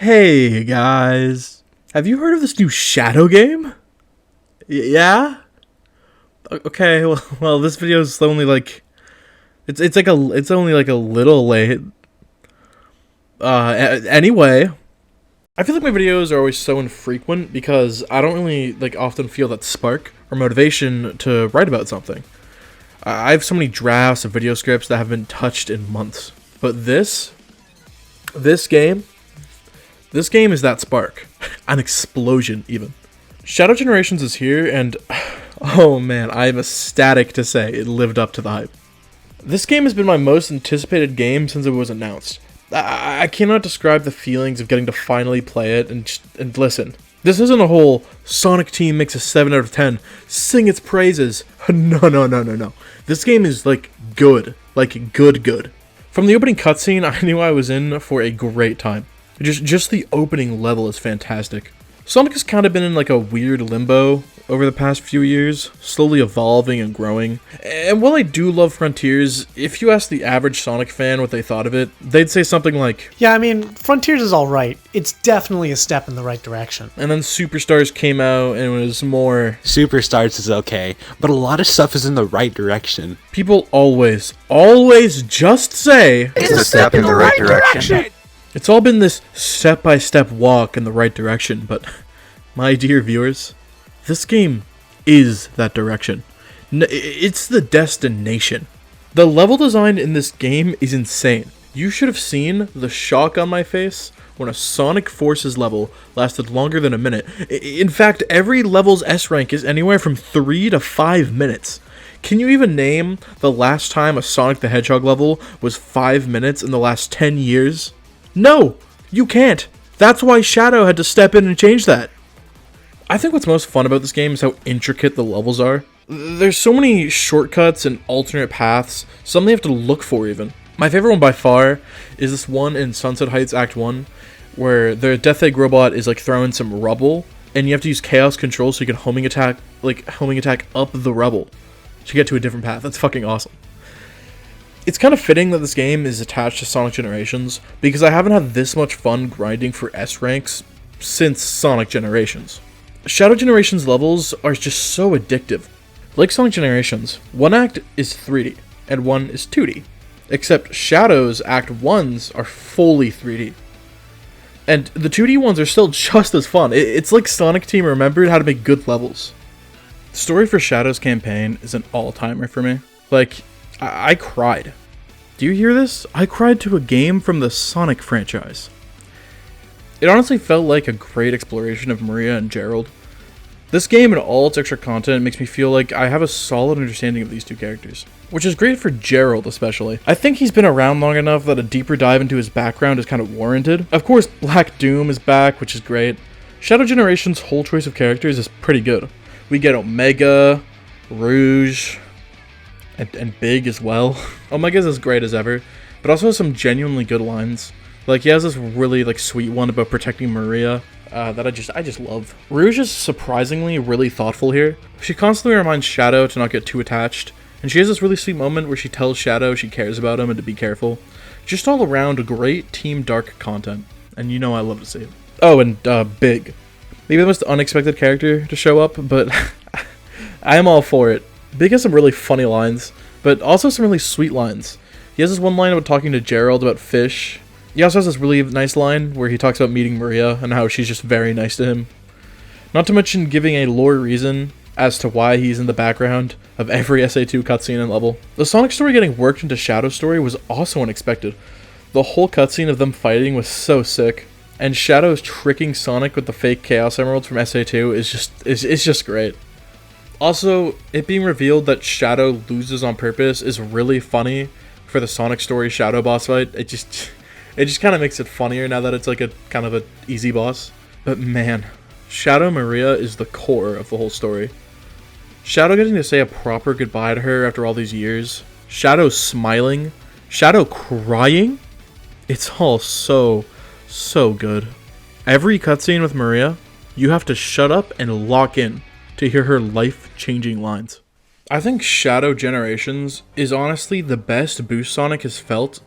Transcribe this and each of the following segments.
Hey guys, have you heard of this new Shadow game? Yeah? Okay, well, this video is only like it's only like a little late. Anyway, I feel like my videos are always so infrequent because I don't really like often feel that spark or motivation to write about something. I have so many drafts of video scripts that haven't been touched in months. But this game is that spark. An explosion, even. Shadow Generations is here, and oh man, I am ecstatic to say it lived up to the hype. This game has been my most anticipated game since it was announced. I cannot describe the feelings of getting to finally play it, and listen. This isn't a whole Sonic team makes a 7 out of 10, sing its praises. No. This game is like good. Like good. From the opening cutscene, I knew I was in for a great time. Just the opening level is fantastic. Sonic has kind of been in like a weird limbo over the past few years, slowly evolving and growing. And while I do love Frontiers, if you ask the average Sonic fan what they thought of it, they'd say something like, yeah, I mean, Frontiers is alright. It's definitely a step in the right direction. And then Superstars came out and it was more... Superstars is okay, but a lot of stuff is in the right direction. People always just say... It's a step in the right direction. It's all been this step-by-step walk in the right direction, but my dear viewers, this game is that direction. It's the destination. The level design in this game is insane. You should have seen the shock on my face when a Sonic Forces level lasted longer than a minute. In fact, every level's S rank is anywhere from 3 to 5 minutes. Can you even name the last time a Sonic the Hedgehog level was 5 minutes in the last 10 years? No, you can't. That's why Shadow had to step in and change that. I think what's most fun about this game is how intricate the levels are. There's so many shortcuts and alternate paths, some they have to look for even. My favorite one by far is this one in Sunset Heights Act 1, where the Death Egg robot is like throwing some rubble, and you have to use Chaos Control so you can homing attack up the rubble to get to a different path. That's fucking awesome. It's kind of fitting that this game is attached to Sonic Generations, because I haven't had this much fun grinding for S ranks since Sonic Generations. Shadow Generations levels are just so addictive. Like Sonic Generations, one act is 3D, and one is 2D. Except Shadow's Act 1s are fully 3D. And the 2D ones are still just as fun. It's like Sonic Team remembered how to make good levels. The story for Shadow's campaign is an all-timer for me. Like, I cried. Do you hear this? I cried to a game from the Sonic franchise. It honestly felt like a great exploration of Maria and Gerald. This game and all its extra content makes me feel like I have a solid understanding of these two characters. Which is great for Gerald especially. I think he's been around long enough that a deeper dive into his background is kind of warranted. Of course, Black Doom is back, which is great. Shadow Generations' whole choice of characters is pretty good. We get Omega, Rouge... And Big as well. Omega's as great as ever, but also has some genuinely good lines. Like, he has this really, like, sweet one about protecting Maria that I just love. Rouge is surprisingly really thoughtful here. She constantly reminds Shadow to not get too attached, and she has this really sweet moment where she tells Shadow she cares about him and to be careful. Just all around great Team Dark content, and you know I love to see it. Oh, and Big. Maybe the most unexpected character to show up, but I am all for it. Big has some really funny lines, but also some really sweet lines. He has this one line about talking to Gerald about fish. He also has this really nice line where he talks about meeting Maria and how she's just very nice to him. Not to mention giving a lore reason as to why he's in the background of every SA2 cutscene and level. The Sonic story getting worked into Shadow's story was also unexpected. The whole cutscene of them fighting was so sick, and Shadow's tricking Sonic with the fake Chaos Emeralds from SA2 is just great. Also, it being revealed that Shadow loses on purpose is really funny for the Sonic story Shadow boss fight. It just kind of makes it funnier now that it's like a kind of a easy boss. But man, Shadow Maria is the core of the whole story. Shadow getting to say a proper goodbye to her after all these years. Shadow smiling. Shadow crying. It's all so good. Every cutscene with Maria, you have to shut up and lock in to hear her life-changing lines. I think Shadow Generations is honestly the best boost Sonic has felt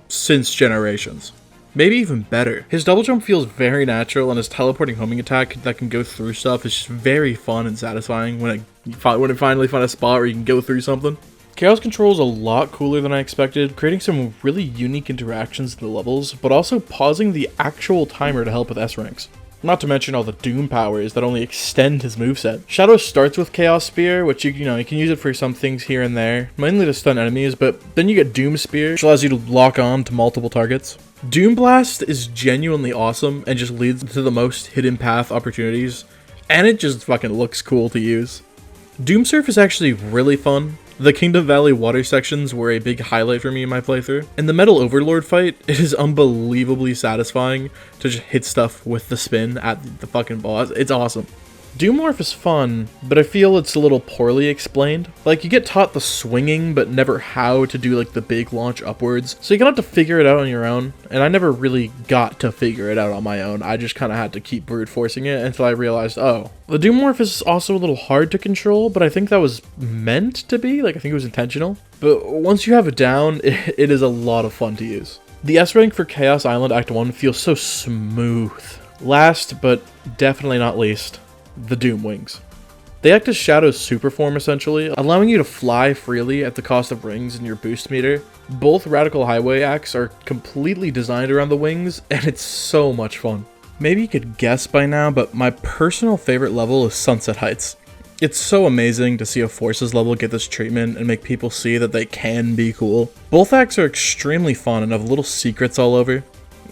since Generations. maybe even better. His double jump feels very natural, and his teleporting homing attack that can go through stuff is just very fun and satisfying when it finally finds a spot where you can go through something. Chaos control is a lot cooler than I expected, creating some really unique interactions in the levels, but also pausing the actual timer to help with S ranks. Not to mention all the Doom powers that only extend his moveset. Shadow starts with Chaos Spear, which you can use it for some things here and there, mainly to stun enemies, but then you get Doom Spear, which allows you to lock on to multiple targets. Doom Blast is genuinely awesome and just leads to the most hidden path opportunities, and it just fucking looks cool to use. Doom Surf is actually really fun. The Kingdom Valley water sections were a big highlight for me in my playthrough. In the Metal Overlord fight, it is unbelievably satisfying to just hit stuff with the spin at the fucking boss. It's awesome. Doom Morph is fun, but I feel it's a little poorly explained. Like, you get taught the swinging, but never how to do like the big launch upwards, so you're gonna have to figure it out on your own, and I never really got to figure it out on my own. I just kind of had to keep brute forcing it until I realized, oh, the Doom Morph is also a little hard to control, but I think that was meant to be, like I think it was intentional. But once you have it down, it is a lot of fun to use. The S rank for Chaos Island Act 1 feels so smooth. Last, but definitely not least, the Doom Wings. They act as Shadow's super form essentially, allowing you to fly freely at the cost of rings in your boost meter. Both Radical Highway acts are completely designed around the wings, and it's so much fun. Maybe you could guess by now, but my personal favorite level is Sunset Heights. It's so amazing to see a Forces level get this treatment and make people see that they can be cool. Both acts are extremely fun and have little secrets all over.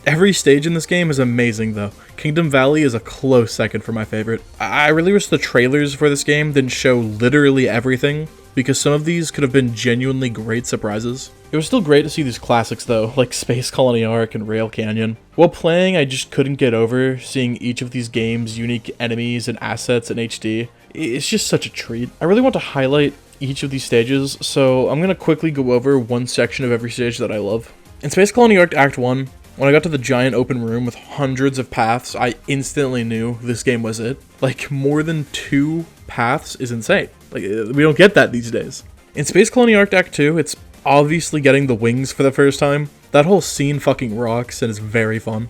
Every stage in this game is amazing though. Kingdom Valley is a close second for my favorite. I really wish the trailers for this game didn't show literally everything, because some of these could have been genuinely great surprises. It was still great to see these classics though, like Space Colony Arc and Rail Canyon. While playing, I just couldn't get over seeing each of these games' unique enemies and assets in HD. It's just such a treat. I really want to highlight each of these stages, so I'm gonna quickly go over one section of every stage that I love. In Space Colony Arc Act 1, when I got to the giant open room with hundreds of paths, I instantly knew this game was it. Like, more than 2 paths is insane. Like, we don't get that these days. In Space Colony Arc Act 2, it's obviously getting the wings for the first time. That whole scene fucking rocks and is very fun.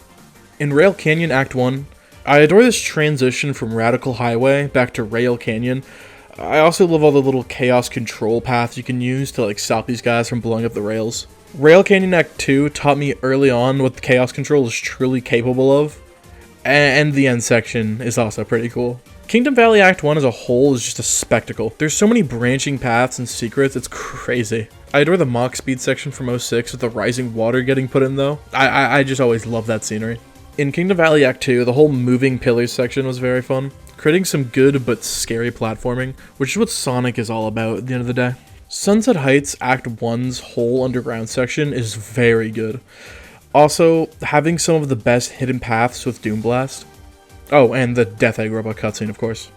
In Rail Canyon Act 1, I adore this transition from Radical Highway back to Rail Canyon. I also love all the little chaos control paths you can use to like stop these guys from blowing up the rails. Rail Canyon Act 2 taught me early on what the chaos control is truly capable of, and the end section is also pretty cool. Kingdom Valley Act 1 as a whole is just a spectacle. There's so many branching paths and secrets, it's crazy. I adore the Mach Speed section from 06 with the rising water getting put in though. I just always love that scenery. In Kingdom Valley Act 2, the whole moving pillars section was very fun, creating some good but scary platforming, which is what Sonic is all about at the end of the day. Sunset Heights Act 1's whole underground section is very good. Also, having some of the best hidden paths with Doom Blast. Oh, and the Death Egg Robot cutscene, of course.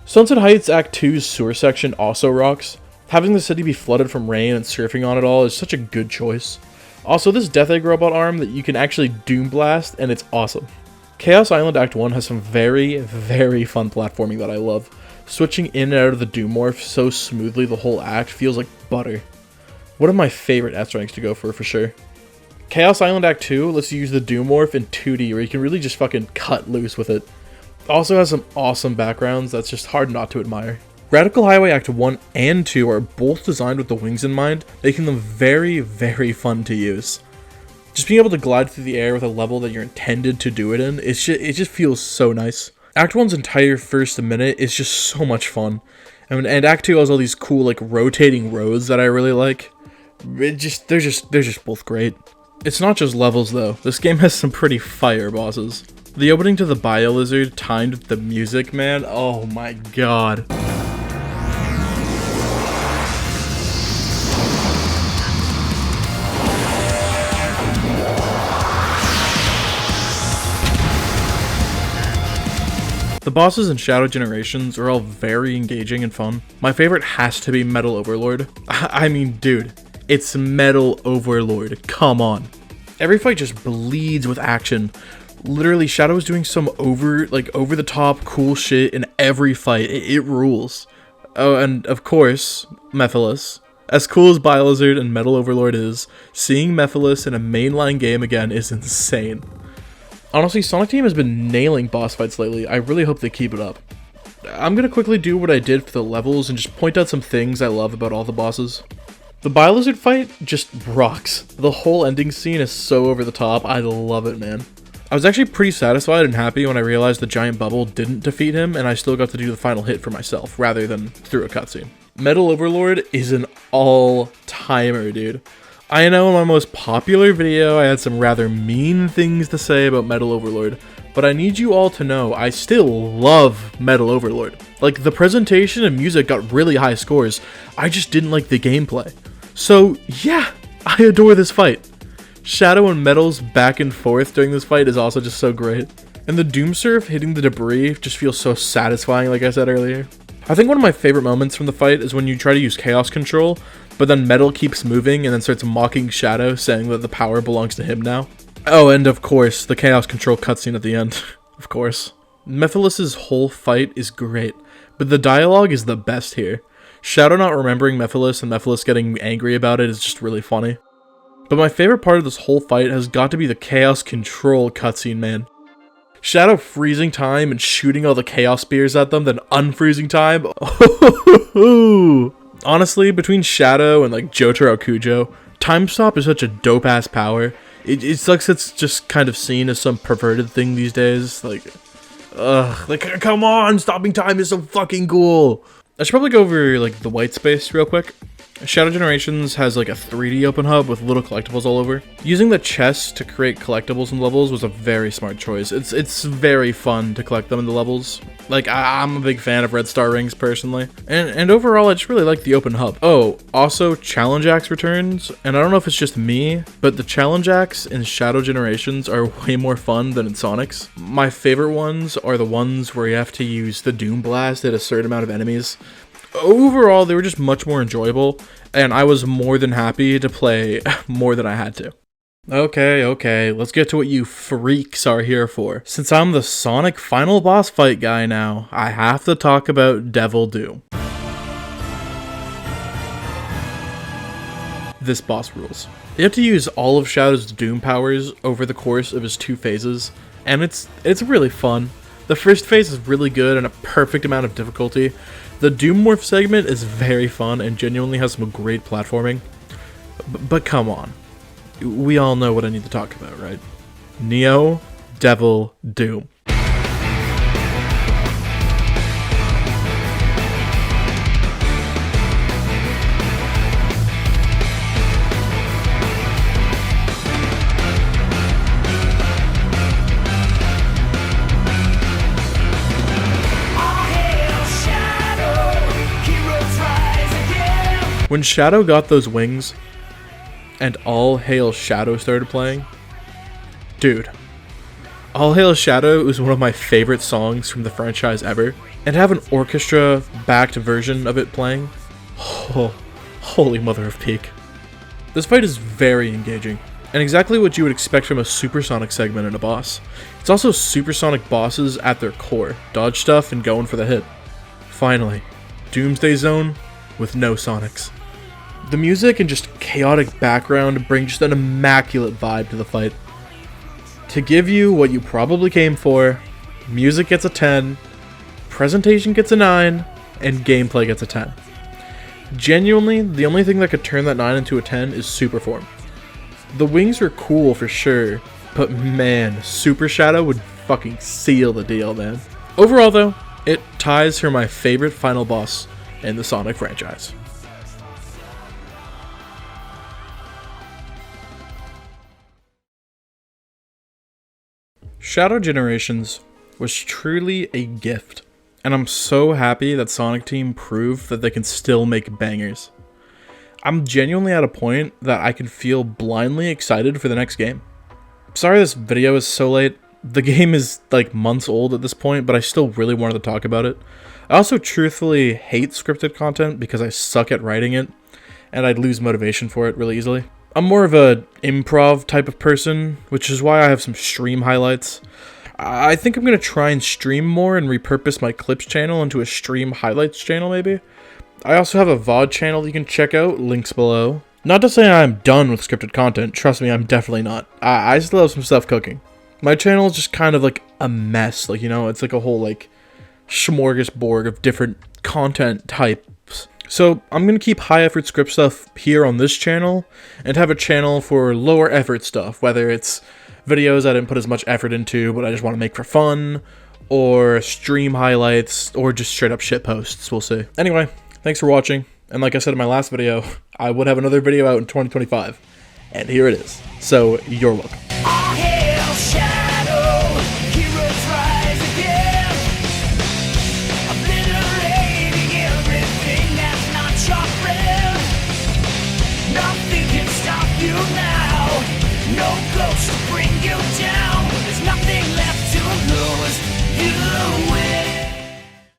Sunset Heights Act 2's sewer section also rocks. Having the city be flooded from rain and surfing on it all is such a good choice. Also, this Death Egg Robot arm that you can actually Doom Blast, and it's awesome. Chaos Island Act 1 has some very, very fun platforming that I love. Switching in and out of the Doom Morph so smoothly the whole act feels like butter. One of my favorite S ranks to go for sure. Chaos Island Act 2 lets you use the Doom Morph in 2D where you can really just fucking cut loose with it. Also has some awesome backgrounds that's just hard not to admire. Radical Highway Act 1 and 2 are both designed with the wings in mind, making them very, very fun to use. Just being able to glide through the air with a level that you're intended to do it in, it just feels so nice. Act 1's entire first minute is just so much fun. And Act 2 has all these cool like rotating roads that I really like. They're just both great. It's not just levels though. This game has some pretty fire bosses. The opening to the Bio Lizard timed with the music, man. Oh my god. The bosses in Shadow Generations are all very engaging and fun. My favorite has to be Metal Overlord. I mean, dude, it's Metal Overlord, come on. Every fight just bleeds with action. Literally, Shadow is doing some over the top cool shit in every fight. It rules. Oh, and of course, Mephiles. As cool as Bylizard and Metal Overlord is, seeing Mephiles in a mainline game again is insane. Honestly, Sonic Team has been nailing boss fights lately. I really hope they keep it up. I'm gonna quickly do what I did for the levels and just point out some things I love about all the bosses. The Bylizard fight just rocks. The whole ending scene is so over the top. I love it, man. I was actually pretty satisfied and happy when I realized the giant bubble didn't defeat him and I still got to do the final hit for myself rather than through a cutscene. Metal Overlord is an all-timer, dude. I know in my most popular video I had some rather mean things to say about Metal Overlord, but I need you all to know I still love Metal Overlord. Like, the presentation and music got really high scores, I just didn't like the gameplay. So yeah, I adore this fight. Shadow and Metal's back and forth during this fight is also just so great. And the Doomsurf hitting the debris just feels so satisfying, like I said earlier. I think one of my favorite moments from the fight is when you try to use Chaos Control, but then Metal keeps moving and then starts mocking Shadow, saying that the power belongs to him now. Oh, and of course, the Chaos Control cutscene at the end. Of course. Mephiles' whole fight is great, but the dialogue is the best here. Shadow not remembering Mephiles and Mephiles getting angry about it is just really funny. But my favorite part of this whole fight has got to be the Chaos Control cutscene, man. Shadow freezing time and shooting all the Chaos Spears at them, then unfreezing time. Honestly, between Shadow and like Jotaro Kujo, Time Stop is such a dope-ass power. It sucks it's just kind of seen as some perverted thing these days. Like, come on, stopping time is so fucking cool. I should probably go over like the white space real quick. Shadow Generations has like a 3D open hub with little collectibles all over. Using the chest to create collectibles in levels was a very smart choice. It's very fun to collect them in the levels. Like, I'm a big fan of Red Star Rings personally. And overall, I just really like the open hub. Oh, also Challenge Axe returns, and I don't know if it's just me, but the Challenge Axe in Shadow Generations are way more fun than in Sonic's. My favorite ones are the ones where you have to use the Doom Blast at a certain amount of enemies. Overall, they were just much more enjoyable, and I was more than happy to play more than I had to. Okay, let's get to what you freaks are here for. Since I'm the Sonic final boss fight guy now, I have to talk about Devil Doom. This boss rules. You have to use all of Shadow's Doom powers over the course of his 2 phases, and it's really fun. The first phase is really good and a perfect amount of difficulty. The Doom Morph segment is very fun and genuinely has some great platforming. But come on. We all know what I need to talk about, right? Neo, Devil, Doom. When Shadow got those wings, and All Hail Shadow started playing, dude, All Hail Shadow is one of my favorite songs from the franchise ever, and to have an orchestra-backed version of it playing, oh, holy mother of peak. This fight is very engaging, and exactly what you would expect from a Supersonic segment in a boss. It's also Supersonic bosses at their core, dodge stuff and going for the hit. Finally, Doomsday Zone with no Sonics. The music and just chaotic background bring just an immaculate vibe to the fight. To give you what you probably came for, music gets a 10, presentation gets a 9, and gameplay gets a 10. Genuinely, the only thing that could turn that 9 into a 10 is Superform. The wings are cool for sure, but man, Super Shadow would fucking seal the deal, man. Overall though, it ties for my favorite final boss in the Sonic franchise. Shadow Generations was truly a gift, and I'm so happy that Sonic Team proved that they can still make bangers. I'm genuinely at a point that I can feel blindly excited for the next game. Sorry this video is so late. The game is like months old at this point, but I still really wanted to talk about it. I also truthfully hate scripted content because I suck at writing it, and I'd lose motivation for it really easily. I'm more of a improv type of person, which is why I have some stream highlights. I think I'm going to try and stream more and repurpose my clips channel into a stream highlights channel maybe. I also have a VOD channel you can check out, links below. Not to say I'm done with scripted content, trust me, I'm definitely not. I still have some stuff cooking. My channel is just kind of like a mess, like, you know, it's like a whole like smorgasbord of different content types. So I'm gonna keep high effort script stuff here on this channel, and have a channel for lower effort stuff, whether it's videos I didn't put as much effort into but I just want to make for fun, or stream highlights, or just straight up shit posts, we'll see. Anyway, thanks for watching, and like I said in my last video, I would have another video out in 2025, and here it is. So, you're welcome. All hail,